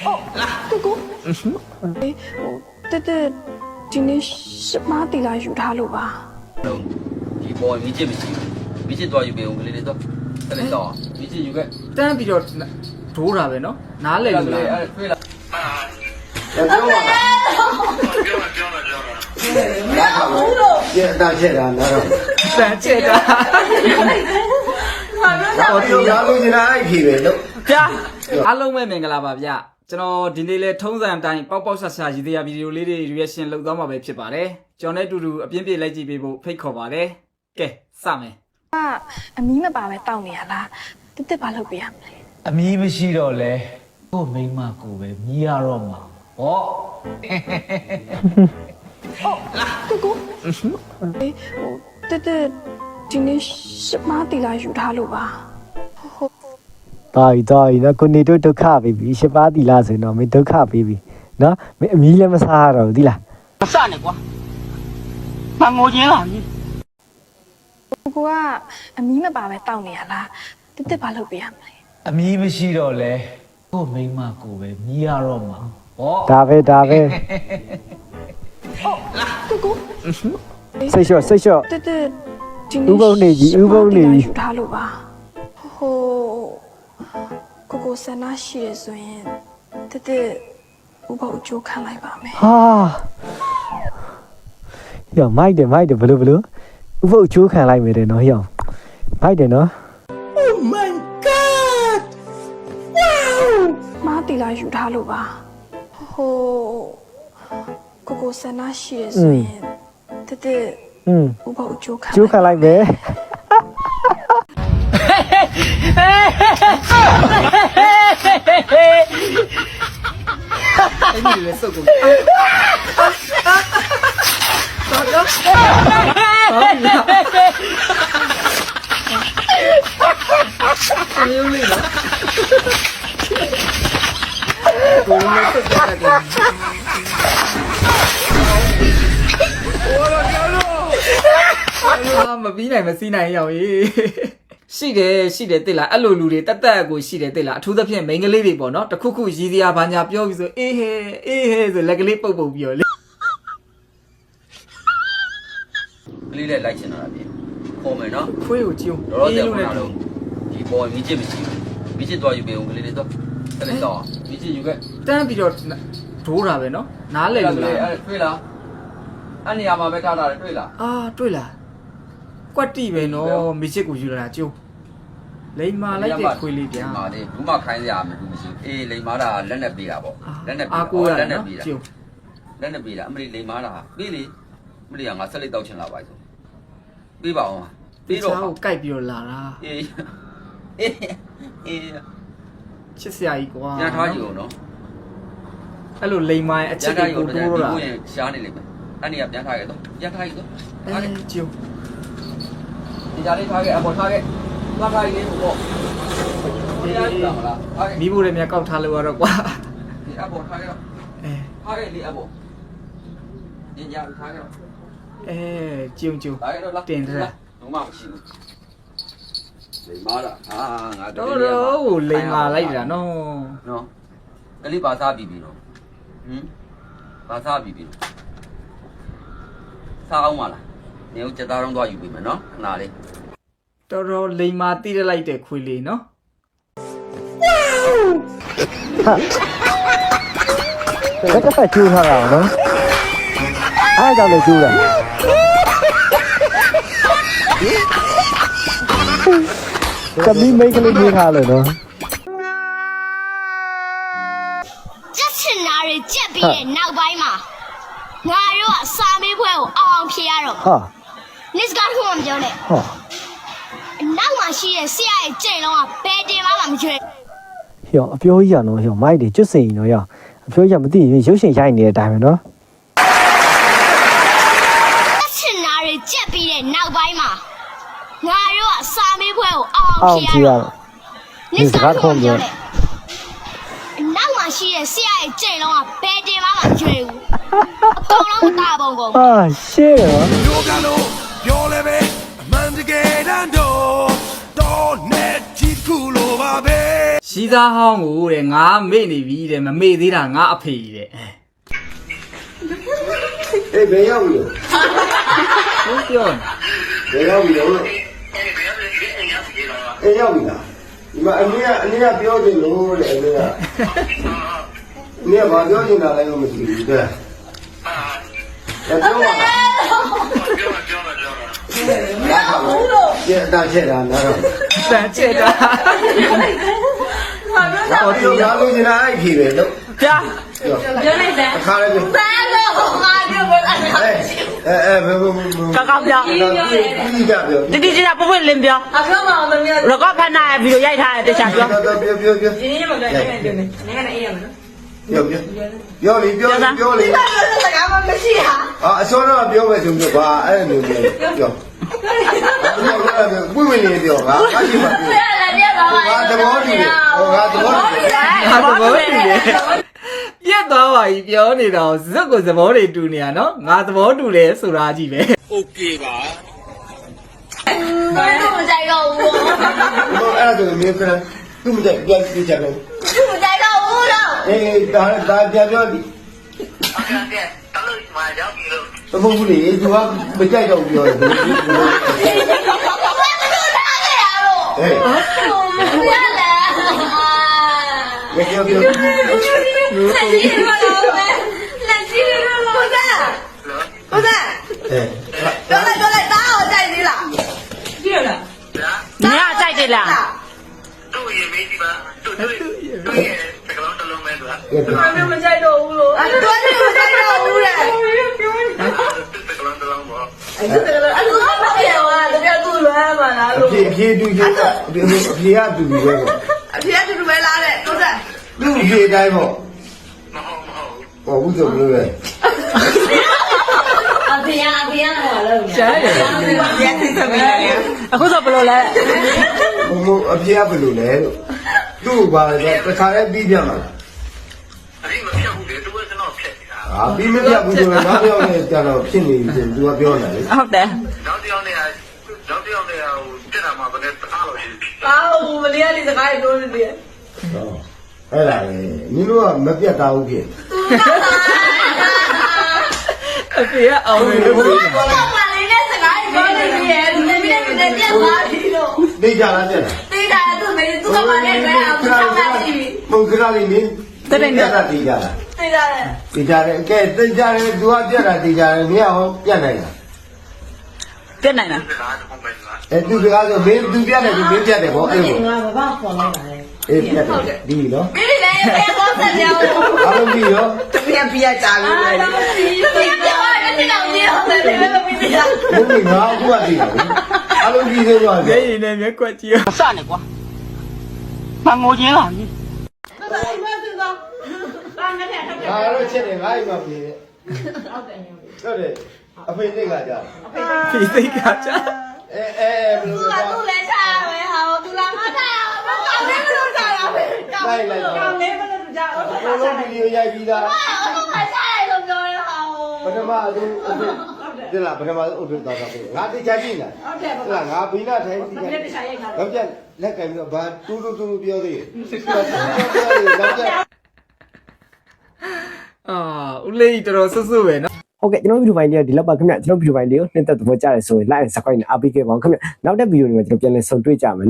哥哥，哎，对对，今天是妈地来ယူထားလို့ပါဒီပေါ်မြစ်ချစ်မရှိဘူးမြစ်ချစ်သွားယူပေးဦးကလေးလေးတော့ဆက်လိုက်တော့မြစ်ချစ်ယူခဲ့တန်းပြီးတော့ဒိုးတာပဲနော်နားလည်လို့လား အဲ့တွေ့လား也大切的，那种。 တန်းချက်တာ 我主要都是那爱皮呗，都。 ဗျာအားလုံးပဲမင်္ဂလာပါဗျကျွန်တော်ဒီနေ့လဲထုံးစံအတိုင်းပေါက်ပေါက်ဆဆရည်သေးရဗီဒီယိုလေးတွေ reaction လုပ်သွားမှာပဲဖြစ်ပါတယ်ကျွန်တော်နဲ့အတူတူအပြင်းပြေလိုက်ကြည့်ပေးဖို့ဖိတ်ခေါ်ပါတယ်ကဲစမယ် အမီးမပါပဲတောက်နေရလားတက်တက်ဘာလုပ်ပေးရမလဲ အမီးမရှိတော့လဲကို့မိန်းမကိုပဲမြည်ရတော့မှာဟော 哥哥，哎，对对，今天是妈地来ယူထားလို့ပါတော်ပြီနော်ကိုနေတို့ဒုက္ခပေးပြီရှစ်ပါးတီလာဆိုတော့မင်းဒုက္ခပေးပြီနော်မင်းအမီးလည်းမစားရတော့ဘူးဒီလား မစနဲ့ကွာမငိုချင်းလား ကိုကအမီးမပါပဲတောက်နေရလားတက်တက်ဘာလုပ်ပေးရမလဲ အမီးမရှိတော့လဲကို့မိန်းမကိုပဲမြည်ရတော့မှာဟော ဒါပဲ哥哥，စိတ်လျှော့对对，今天 ဥပုံနေကြီးဥပုံနေကြီး ယူထားလို့ပါဟိုကိုကိုဆန္ဒရှိရဆိုရင်တက်တက်ဥပ္ပအကျိုးခံလိုက်ပါမယ် ဟာယောမိုက်တယ်ဘလို့ဥပုပ်ချိုးခံလိုက်မယ်တဲ့နော်ယောမိုက်တယ်နော် မားတီလာယူထားလို့ပါဟိုကိုကိုဆန္ဒရှိရဆိုရင်တက်တက်ဥပ္ပအကျိုးခံ ချိုးခံလိုက်မယ် အဲ့ဒီလေစုပ်ကုန်အယုံလေးနော်ကိုယ်နဲ့တက်တက်တယ်မပြီးနိုင်မစီးနိုင်ရောက်ရေးရှိတယ်တိလားအဲ့လိုလူတွေတက်ကိုရှိတယ်တိလားအထူးသဖြင့်မိန်းကလေးတွေပေါ့နော်တခုခုရည်စရာဘာညာပြောပြီးဆိုအေးဟဲဆိုလက်ကလေးပုတ်ပြီးတော့လေ ကလေးလေးလိုက်ချင်တာပြင်ခေါ်မယ်နော် ခွေးကိုကြည့် တော့တော့ခေါ်တာတော့ဒီပေါ်မြစ်ချစ်မရှိဘူးမြစ်ချစ်သွားယူပေးဦးကလေးလေးတော့ဆက်လိုက်တော့မြစ်ချစ်ယူခဲ့ တန်းပြီးတော့ဒိုးတာပဲနော်နားလည်လို့လား အဲ့တွေ့လားအဲ့နေရာမှာပဲထားတာတွေ့လား အာတွေ့လားကွက်တိပဲနော်မစ်ချစ်ကိုယူလာတာကျိုးလိန်မာလိုက်တဲ့ခွေးလေးဗျာ မာလေးဘူးမခိုင်းရမယ်ဘူးမရှိအေးလိန်မာတာလက်နဲ့ပေးတာပေါ့လက်နဲ့ အာကိုရ လက်နဲ့ နော် ပေးတာ ကျိုး လက်နဲ့ပေးတာအမလီလိန်မာတာပေးလေမလီကငါဆက်လိုက်တောက်ချင်လာပါဆိုပေးပါအောင်ပေးတော့ ချားကိုကြိုက်ပြီးတော့လာတာ အေးအေး ချစ်စရာကြီးကွာ ညထားကြည့်အောင်နော် အဲ့လိုလိန်မာရဲ့အချစ်တွေကိုတိုးတော့တာ ဒီကိုရင်ရှားနေလိမ့်မယ်အဲ့နေကပြန်ထားခဲ့တော့ပြန်ထားခဲ့တော့ အဲကျိုး ဒီကြားလေးထားခဲ့အပေါ်ထားခဲ့သွားထားရေးပေါ့ဒီအားကြီးလာမလားထားခဲ့ မိဖို့လည်းမြတ်ကောက်ထားလို့ရတော့ကွာ ဒီအပေါ်ထားခဲ့တော့ အဲ ထားခဲ့လေအပေါ်ညညာထားခဲ့တော့ အဲကျုံ ထားခဲ့တော့လား တင်ထား လုံးဝမရှိဘူးလိမ္မာတာဟာငါ တော်တော်ကိုလိန်မာလိုက်တာနော် နော်အဲ့လေးပါစားပြီးပြီနော်ပါစားပြီးပြီစားအောင်မလားနေဦးစက်သားတော့သွားယူပြီမယ်နော်ခဏလေး တော်တော်လိန်မာတိရလိုက်တဲ့ခွေးလေးနော် ဘက်ကဖက်ချိုးထားတာနော်အားကြောင့်လည်းချိုးတာကမီးမိတ်ကလေးကြီးထားလို့နော် ကြက်ချင်တာတွေကြက်ပြီးတဲ့နောက်ပိုင်းမှာငါတို့အစာမေးပွဲကိုအောင်ဖြေရတော့ ဟာ နစ်စကားခုမှမပြောနဲ့ ဟာ နောက်မှရှိတဲ့ဆရာရဲ့ကြိမ်လုံးကဘယ်တင်မှမချွေ ယောအပြောကြီးရနော်ယောမိုက်တယ်ကျွတ်စင်ကြီးနော်ယောအပြောကြီးမသိရင်ရုပ်ရှင်ရိုက်နေတဲ့အတိုင်းပဲနော် ကြက်ချင်တာတွေကြက်ပြီးတဲ့နောက်ပိုင်းမှာငါတို့အစာမေးပွဲကိုအောင် အောင် ဖြေရ ကြည့်ရ တော့ တော့ နစ်စကားခုမှမပြောနဲ့နောက်မှရှိတဲ့ဆရာရဲ့ကြိမ်လုံးကဘယ်တင်မှမချွေဘူးအကုန်လုံးတာပုံကုန် အာရှေ့တယ်နော် ပြောကြလို့ပြောလဲပဲအမှန်တကယ်တမ်းတော့နဲ့ကြည့်ခုလိုပါပဲ ရ ရီးသားဟောင်းကိုတဲ့ငါမေ့နေပြီတဲ့မမေ့သေးတာငါအဖေတဲ့ အေးဘယ်ရောက်ပြီ ဟုတ်ပြော ဘယ်ရောက်ပြီလို့အေးရောက်ပြီလားဒီမှာအနည်းပြောချင်လို့တဲ့အနည်းကဘာပြောချင်တာလဲမသိဘူးတဲ့ပြောပါကျေတာချက်တာနားတော့ တန်ချက်တာ ဟောဒီရားလို့နေတာအဲ့ဖြေပဲလို့ ပြာ ပြောလိုက်တယ် အခါလေး ဆန်းတော့ငါပြောလို့အဲ့ဒါ ဘယ်ကောက်ကောက်ပြော ပြီးကြပြော တိတိကျကျပွပွလင်းပြော အပြောမအောင်သမီး ရကောက်ဖက်နာဗီဒီယိုရိုက်ထားတဲ့တခြားပြော ပြော ဒီနေ့မှပြောနေတယ်နေကနေအေးရမယ်နော် ပြောလေပြောလေ စကားမှမရှိဟာ အစောတော့ပြောမယ်ဆိုတော့ဘာအဲ့လိုပြောပွင့်ဝင်နေပြောငါအရှိမပြော ပြလာပြလာပါ ငါသဘောတူတယ်ဟောငါသဘောတူတယ် ဟာသဘောတူတယ်ပြက်သွားပါပြီပြောနေတာကိုဇက်ကိုသဘောတွေတူနေရနော်ငါသဘောတူတယ်ဆိုတာကြီးပဲ โอเคပါ ဘယ်လိုမကြိုက်တော့ဘူး ဟောအဲ့ဒါဆိုမျိုးကသူ့မကြိုက်ပြောပြချင်တယ် သူမကြိုက်တော့ဘူးတော့ အေးဒါပြန်ပြောပြီ တမဟုတ်ဘူးလေသူကမကြိုက်တော့ပြောတယ် ဘယ်လိုထားကြရတော့ ဟေး ဘယ်လဲ ပြော လက်ကြီးရတော့လက်ကြီးရတော့ဟုတ်ကဲ့ဟုတ်ကဲ့ ဟေး ပြောလိုက်တားအောင်ကြိုက်သေးလားကြည့်ရလား 你要在这俩， ဘာလို့မကြိုက်တော့ဘူးလို့အဲ့တော့မကြိုက်တော့ဘူးလေအဲ့ဒါကဘာပြောอ่ะတကယ်သူ့လွမ်းပါလားလို့ အဖြေတူချင်အဖြေကတူပြီပဲ အဖေကတူတူပဲလားတဲ့ဟုတ်တယ် သူ့အဖြေတိုင်းပေါ့ဟောဘူးဆိုလို့ပဲ အဖေကဟောလို့ ရှားတယ် ပြန်သိစမ်းမယ် အခုဆိုဘယ်လိုလဲ ဘုံအဖြေကဘယ်လိုလဲလို့သူ့ဘာလဲတခါတည်းပြီးပြမှာအာပြီးမပြဘူးဆိုတော့နောက်ပြောနေကြတော့ဖြစ်နေပြီသူကပြောနေတယ် ဟုတ်တယ် အာဟိုမလေးကဒီစကားပြောနေတယ် အဲ့ဒါလေနင်တို့ကမပြတ်တာဟုတ်ဖြစ် အဖေကအောင်နေလို့ ဘာလို့မလေးနဲ့စကားပြောနေတယ်ဒီနေ့ပြန်သွားပြီလို့ သိကြလားပြတ်တာ သိတာသူမင်းသူကမှလည်းပဲအောင်ဆောက်တာရှိပြီ မဟုတ်ကြလားနင်ပြတ်တာသိကြလား သိတာလေ သိကြတယ်ကဲသိကြတယ်သူကပြတ်တာသိကြတယ်မင်းဟောပြတ်နိုင်လား ပြက်နိုင်လား သူစကားဆိုမင်းသူပြတ်တယ်သူမင်းပြတ်တယ်ပေါ့အဲ့လိုငါဘာခေါ်လိုက်တာလဲအေးပြတ်တယ်ဒီနော် မင်းလည်းပဲဘောဆက်ကြောင်း အားလုံးပြီးရော ပြန်ပြကြပြီလေပြန်ပြပါနဲ့တောင်ကြီးဟုတ်တယ်လည်းမပြီးပြ ဘုံငါအခုကသိတယ်အားလုံးပြီးသေးတော့ မျက်ရည်နဲ့မျက်ကွက်ကြီး စနေကွာမငိုချင်းလား ငါတော့ချက်တယ်ငါ့အိမ်မှာပြေတယ်ဟုတ်တယ်အဖေသိကကြာ ဖြီးသိက္ခာချ ဘယ်လို သူကသူ့လည်းချရမယ်ဟာသူလာမထားရဘူးကောင်းတယ်မလို့ချရမယ်ကောင်းတယ်ကောင်းတယ်မလို့ချရဘူး ဘယ်လိုဗီဒီယိုရိုက်ပြီးသား ဟုတ်ကဲ့ချရလို့ပြောရအောင် ပထမဆုံးအဖေဒီလားပထမဆုံးအဖေသွားတာပဲငါတိချာကြည့်လားဟုတ်တယ်ပါငါဘီနာထိုင်ကြည့်တယ်တော့ပြလက်ကင်ပြီးတော့ဘာတူတူတူပြောသေးတယ်တော့ပြ အာဦးလေးတော်တော်ဆွတ်ဆွတ်ပဲနော် ဟုတ်ကဲ့ကျွန်တော်ဗီဒီယိုပိုင်းလေးကဒီလောက်ပါခင်ဗျကျွန်တော်ဗီဒီယိုပိုင်းလေးကိုနှစ်သက်သဘောကျတယ်ဆိုရင် like and subscribe နဲ့အားပေးခဲ့ပါဦးခင်ဗျနောက်တဲ့ဗီဒီယိုတွေမှာကျွန်တော်ပြန်လည်ဆုံတွေ့ကြမယ်နော်